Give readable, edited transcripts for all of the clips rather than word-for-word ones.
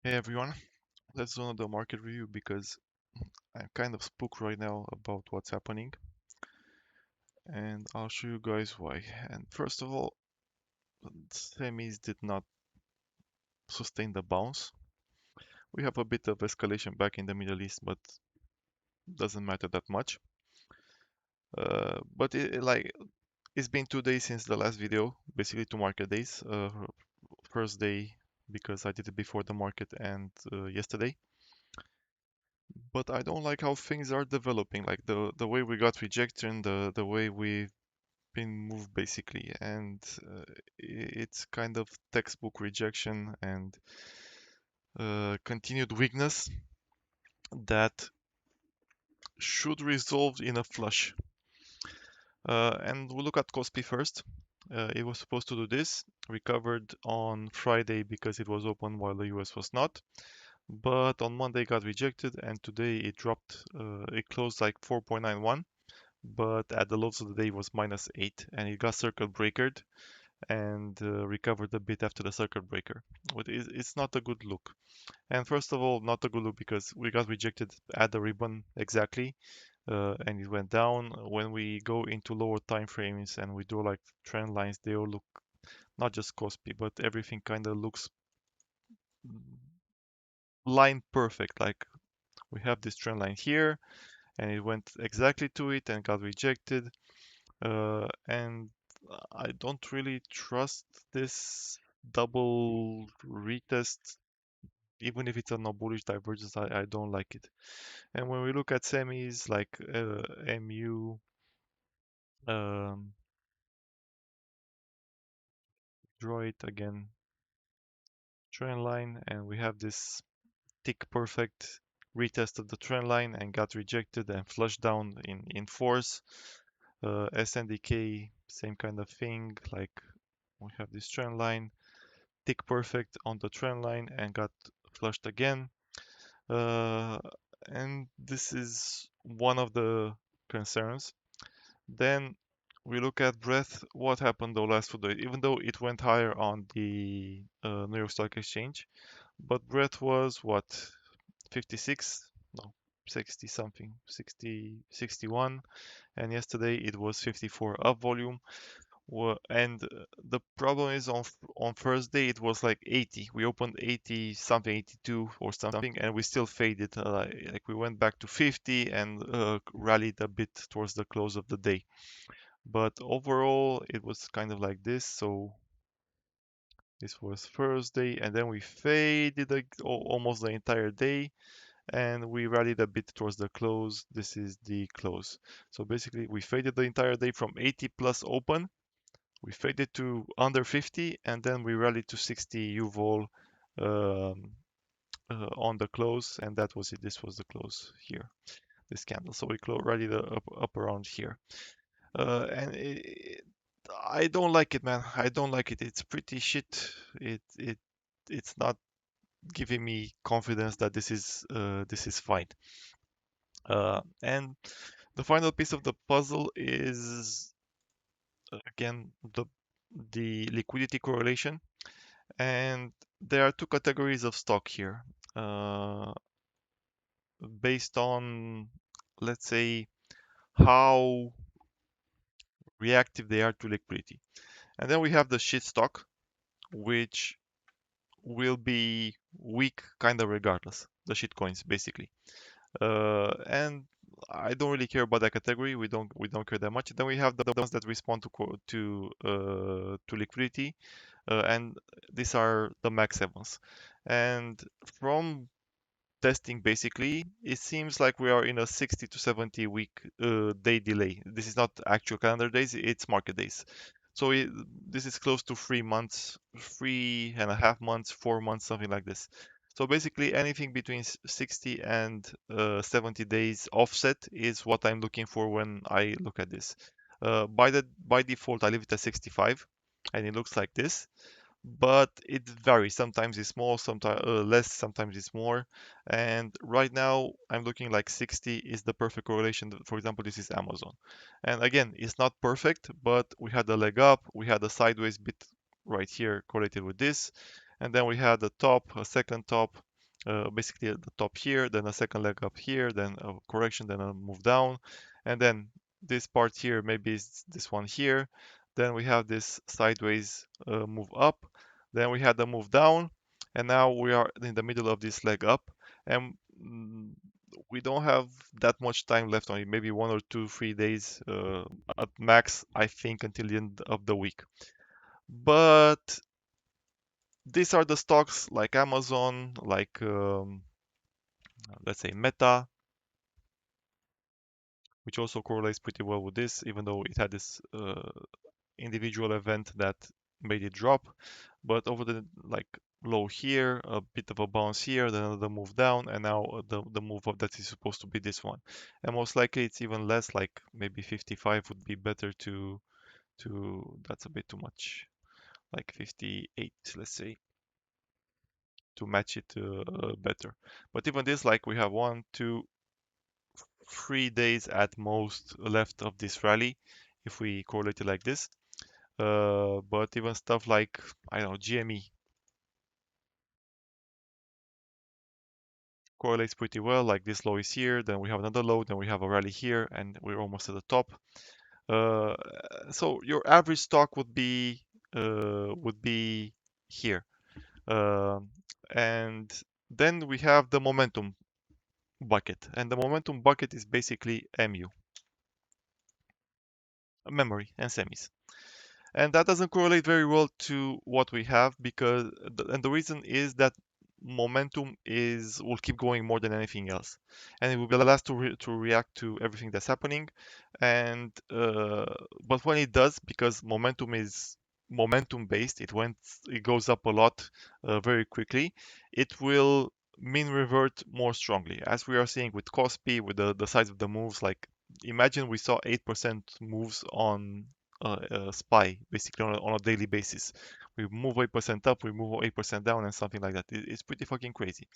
Hey everyone, let's do another market review because I'm kind of spooked right now about what's happening, and I'll show you guys why. And first of all, semis did not sustain the bounce. We have a bit of escalation back in the Middle East, but doesn't matter that much. But it's been 2 days since the last video, basically 2 market days. First day because I did it before the market and yesterday. But I don't like how things are developing, like the way we got rejected and the way we've been moved basically, and it's kind of textbook rejection and continued weakness that should resolve in a flush. And we'll look at Kospi first. It was supposed to do this, recovered on Friday because it was open while the US was not. But on Monday got rejected, and today it dropped. It closed like 4.91, but at the lows of the day was -8, and it got circuit breakered and recovered a bit after the circuit breaker. But it's not a good look. And first of all, not a good look because we got rejected at the ribbon exactly, and it went down. When we go into lower time frames and we do like trend lines, they all look not just Kospi, but everything kind of looks line perfect. Like we have this trend line here, and it went exactly to it and got rejected. And I don't really trust this double retest, even if it's a no bullish divergence. I don't like it. And when we look at semis like MU, um, draw it again, trend line, and we have this tick perfect retest of the trend line and got rejected and flushed down in force. SNDK, same kind of thing. Like we have this trend line, tick perfect on the trend line and got flushed again. Uh, and this is one of the concerns. Then we look at breadth. What happened the last 2 days? Even though it went higher on the New York Stock Exchange, but breadth was what, 56? No, 60 something, 60, 61. And yesterday it was 54 up volume. And the problem is on Thursday it was like 80. We opened 80 something, 82 or something, and we still faded. Like we went back to 50 and rallied a bit towards the close of the day. But overall, it was kind of like this. So this was Thursday, and then we faded almost the entire day, and we rallied a bit towards the close. This is the close. So basically, we faded the entire day from 80 plus open. We faded to under 50, and then we rallied to 60 U-vol um, on the close, and that was it. This was the close here, this candle. So we rallied up around here. And I don't like it, man. I don't like it. It's pretty shit. It's not giving me confidence that this is fine. And the final piece of the puzzle is again the liquidity correlation. And there are two categories of stock here, uh, based on, let's say, how reactive they are to liquidity. And then we have the shit stock, which will be weak kind of regardless. The shit coins, basically. And I don't really care about that category. We don't care that much. Then we have the ones that respond to liquidity, and these are the max sevens. And from testing, basically, it seems like we are in a 60 to 70 week day delay. This is not actual calendar days; it's market days. So this is close to 3 months, 3.5 months, 4 months, something like this. So basically, anything between 60 and 70 days offset is what I'm looking for when I look at this. By default, I leave it at 65, and it looks like this. But it varies. Sometimes it's small, sometimes less, sometimes it's more. And right now, I'm looking like 60 is the perfect correlation. For example, this is Amazon. And again, it's not perfect, but we had a leg up, we had a sideways bit right here correlated with this. And then we had a top, a second top, basically at the top here, then a second leg up here, then a correction, then a move down, and then this part here, maybe it's this one here. Then we have this sideways move up. Then we had the move down, and now we are in the middle of this leg up, and we don't have that much time left on it. Maybe 1 or 2, 3 days at max, I think, until the end of the week. But these are the stocks like Amazon, like let's say Meta, which also correlates pretty well with this, even though it had this individual event that made it drop. But over the like low here, a bit of a bounce here, then another move down, and now the move up that is supposed to be this one. And most likely it's even less, like maybe 55 would be better that's a bit too much, like 58, let's say, to match it better. But even this, like we have 1, 2, 3 days at most left of this rally, if we correlate it like this. But even stuff like, I don't know, GME correlates pretty well. Like this low is here, then we have another low, then we have a rally here, and we're almost at the top. Uh, so your average stock would be here, and then we have the momentum bucket, and the momentum bucket is basically MU, memory and semis. And that doesn't correlate very well to what we have because and the reason is that momentum is will keep going more than anything else, and it will be the last to react to everything that's happening. And but when it does, because momentum is momentum based, it goes up a lot very quickly. It will mean revert more strongly, as we are seeing with Kospi, with the size of the moves. Like imagine we saw 8% moves on SPY, basically on a daily basis. We move 8% up, we move 8% down, and something like that. It's pretty fucking crazy.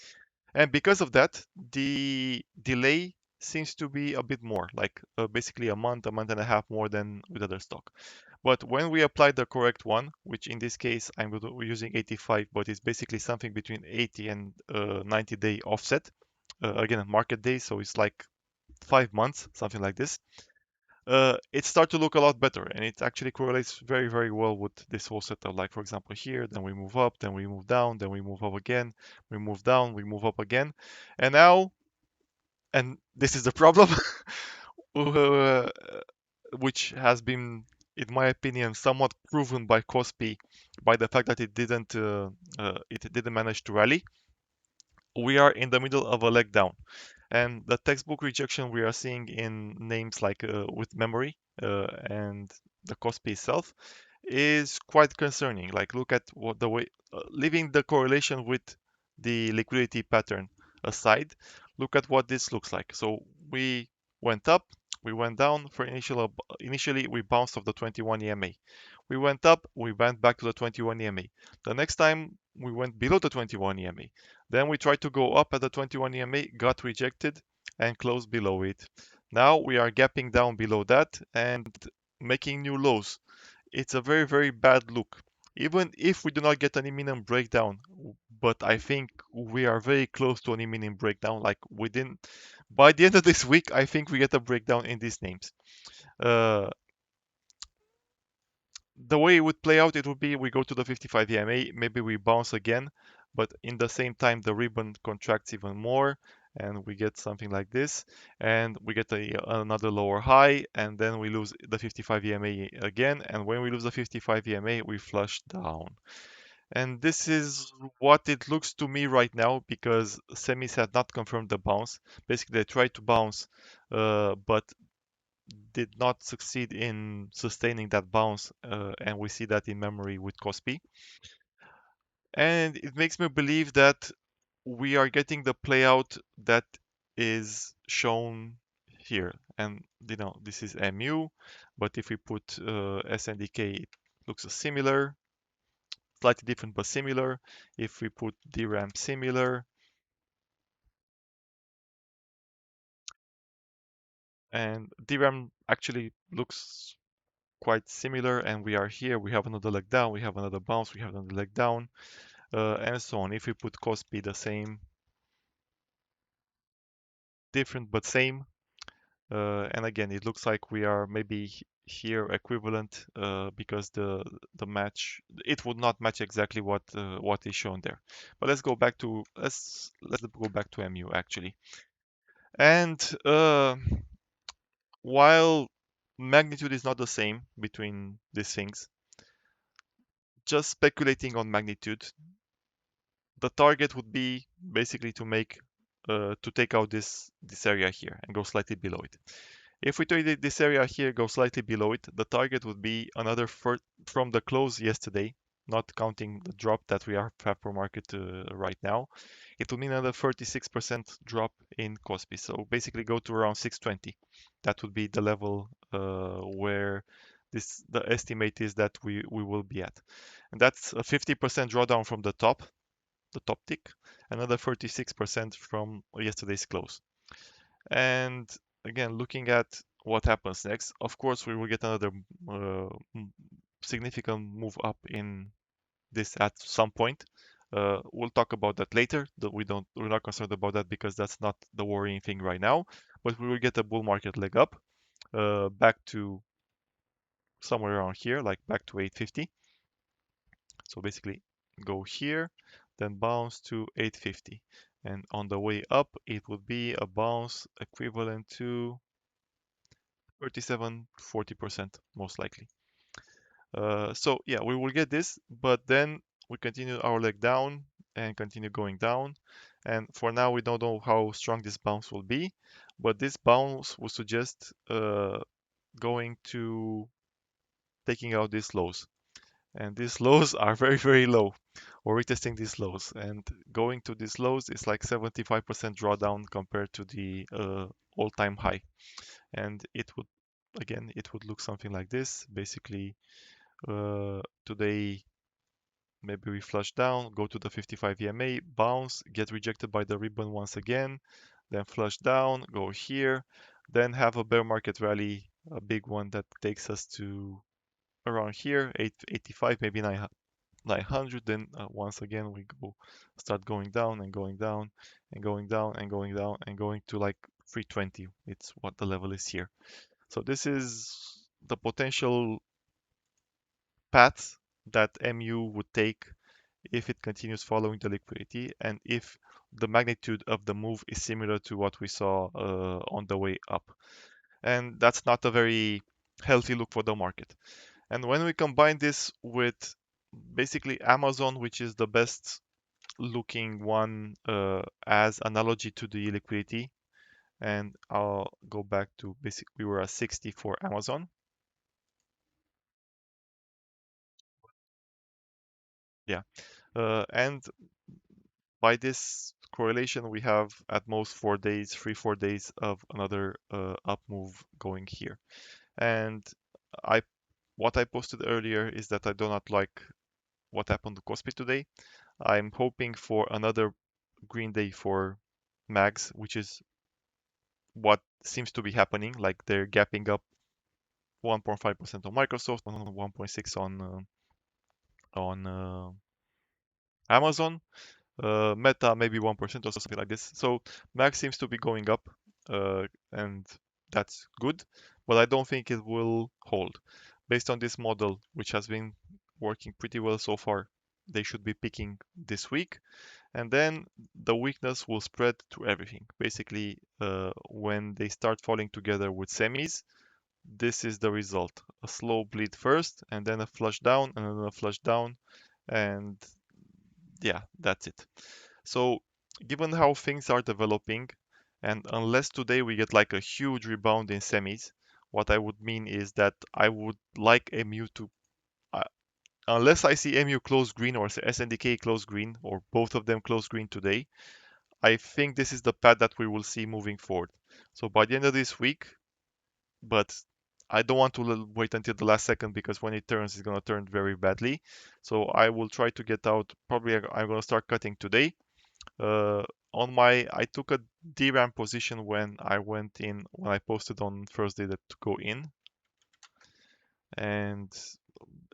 And because of that, the delay seems to be a bit more, like basically a month and a half more than with other stock. But when we apply the correct one, which in this case we're using 85, but it's basically something between 80 and 90-day offset. Again, market days, so it's like 5 months, something like this. It starts to look a lot better, and it actually correlates very, very well with this whole setup. Like for example here, then we move up, then we move down, then we move up again, we move down, we move up again, and now, and this is the problem, uh, which has been, in my opinion, somewhat proven by Kospi by the fact that it didn't manage to rally. We are in the middle of a leg down. And the textbook rejection we are seeing in names like with memory and the Kospi itself is quite concerning. Like look at what the way, leaving the correlation with the liquidity pattern aside, look at what this looks like. So we went up, we went down for initially we bounced off the 21 EMA. We went up, we went back to the 21 EMA. The next time we went below the 21 EMA. Then we tried to go up at the 21 EMA, got rejected, and closed below it. Now we are gapping down below that and making new lows. It's a very, very bad look. Even if we do not get an imminent breakdown, but I think we are very close to an imminent breakdown. Like within, by the end of this week, I think we get a breakdown in these names. Uh, the way it would play out, it would be we go to the 55 EMA, maybe we bounce again, but in the same time the ribbon contracts even more, and we get something like this, and we get another lower high, and then we lose the 55 EMA again, and when we lose the 55 EMA, we flush down. And this is what it looks to me right now because semis have not confirmed the bounce. Basically, they tried to bounce, but did not succeed in sustaining that bounce, and we see that in memory with Kospi. And it makes me believe that we are getting the playout that is shown here. And this is MU, but if we put SNDK, it looks similar, slightly different but similar. If we put DRAM, similar, and DRAM actually looks quite similar, and we are here, we have another leg down, we have another bounce, we have another leg down, and so on. If we put Kospi the same, different but same. And again, it looks like we are maybe here equivalent because the match it would not match exactly what is shown there. But let's go back to MU actually. And while magnitude is not the same between these things, just speculating on magnitude, the target would be basically to take out this area here and go slightly below it. If we take this area here, go slightly below it, the target would be another from the close yesterday, not counting the drop that we have for market right now. It would mean another 36% drop in Kospi. So basically go to around 620. That would be the level where the estimate is that we will be at. And that's a 50% drawdown from the top tick, another 36% from yesterday's close. And again, looking at what happens next, of course, we will get another uh, significant move up in this at some point. We'll talk about that later. That we're not concerned about that because that's not the worrying thing right now. But we will get a bull market leg up, back to somewhere around here, like back to 850. So basically, go here, then bounce to 850. And on the way up, it would be a bounce equivalent to 37, 40% most likely. So yeah, we will get this, but then we continue our leg down and continue going down. And for now, we don't know how strong this bounce will be, but this bounce would suggest going to taking out these lows. And these lows are very, very low. We're retesting these lows, and going to these lows is like 75% drawdown compared to the all-time high. And it would look something like this. Basically, today maybe we flush down, go to the 55 EMA, bounce, get rejected by the ribbon once again, then flush down, go here, then have a bear market rally, a big one that takes us to around here, 885, maybe 900. Then once again we start going down and going down and going down and going down and going to like 320. It's what the level is here. So this is the potential path that MU would take if it continues following the liquidity and if the magnitude of the move is similar to what we saw on the way up. And that's not a very healthy look for the market. And when we combine this with basically Amazon, which is the best looking one as analogy to the liquidity, and I'll go back to we were at 60 for Amazon. Yeah. And by this correlation, we have at most 4 days, 4 days of another up move going here. And I, what I posted earlier is that I do not like what happened to Kospi today. I'm hoping for another green day for mags, which is what seems to be happening. Like they're gapping up 1.5% on Microsoft, 1.6 on Amazon, Meta maybe 1% or something like this. So Max seems to be going up, and that's good, but I don't think it will hold. Based on this model, which has been working pretty well so far, they should be picking this week, and then the weakness will spread to everything. Basically, when they start falling together with semis, this is the result. A slow bleed first, and then a flush down, and then a flush down, and yeah, that's it. So, given how things are developing, and unless today we get like a huge rebound in semis, what I would mean is that I would like MU to, uh, unless I see MU close green or SNDK close green, or both of them close green today, I think this is the path that we will see moving forward. So by the end of this week, but I don't want to wait until the last second because when it turns, it's going to turn very badly. So I will try to get out. Probably I'm going to start cutting today. Uh, I took a DRAM position when I posted on Thursday that to go in, and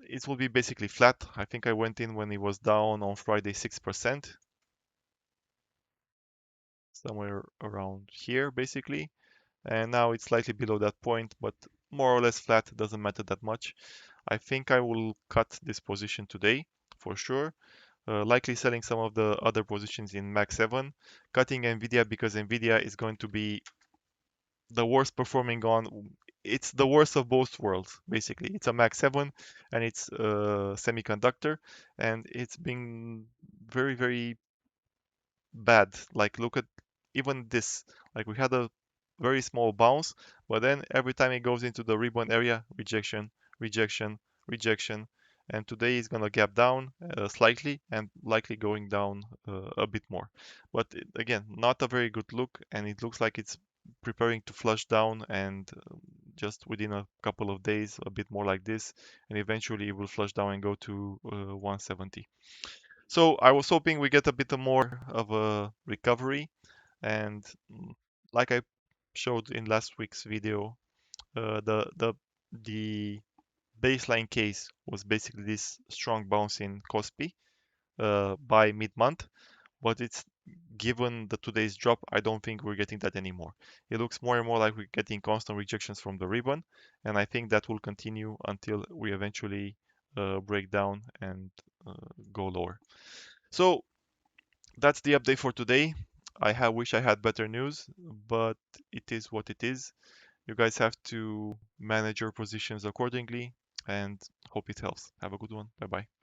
it will be basically flat. I think I went in when it was down on Friday 6%. somewhere around here basically, and now it's slightly below that point, but more or less flat, doesn't matter that much. I think I will cut this position today for sure. Likely selling some of the other positions in Mag 7, cutting Nvidia because Nvidia is going to be the worst performing on. It's the worst of both worlds basically. It's a Mag 7 and it's a semiconductor, and it's been very very bad. Like look at even this. Like we had a very small bounce, but then every time it goes into the rebound area, rejection, rejection, rejection. And today is gonna gap down slightly and likely going down a bit more. But again, not a very good look, and it looks like it's preparing to flush down and just within a couple of days, a bit more like this, and eventually it will flush down and go to 170. So I was hoping we get a bit more of a recovery, and like I showed in last week's video, the baseline case was basically this strong bounce in KOSPI by mid-month, but it's given the today's drop, I don't think we're getting that anymore. It looks more and more like we're getting constant rejections from the ribbon, and I think that will continue until we eventually break down and go lower. So that's the update for today. Wish I had better news, but it is what it is. You guys have to manage your positions accordingly, and hope it helps. Have a good one. Bye bye.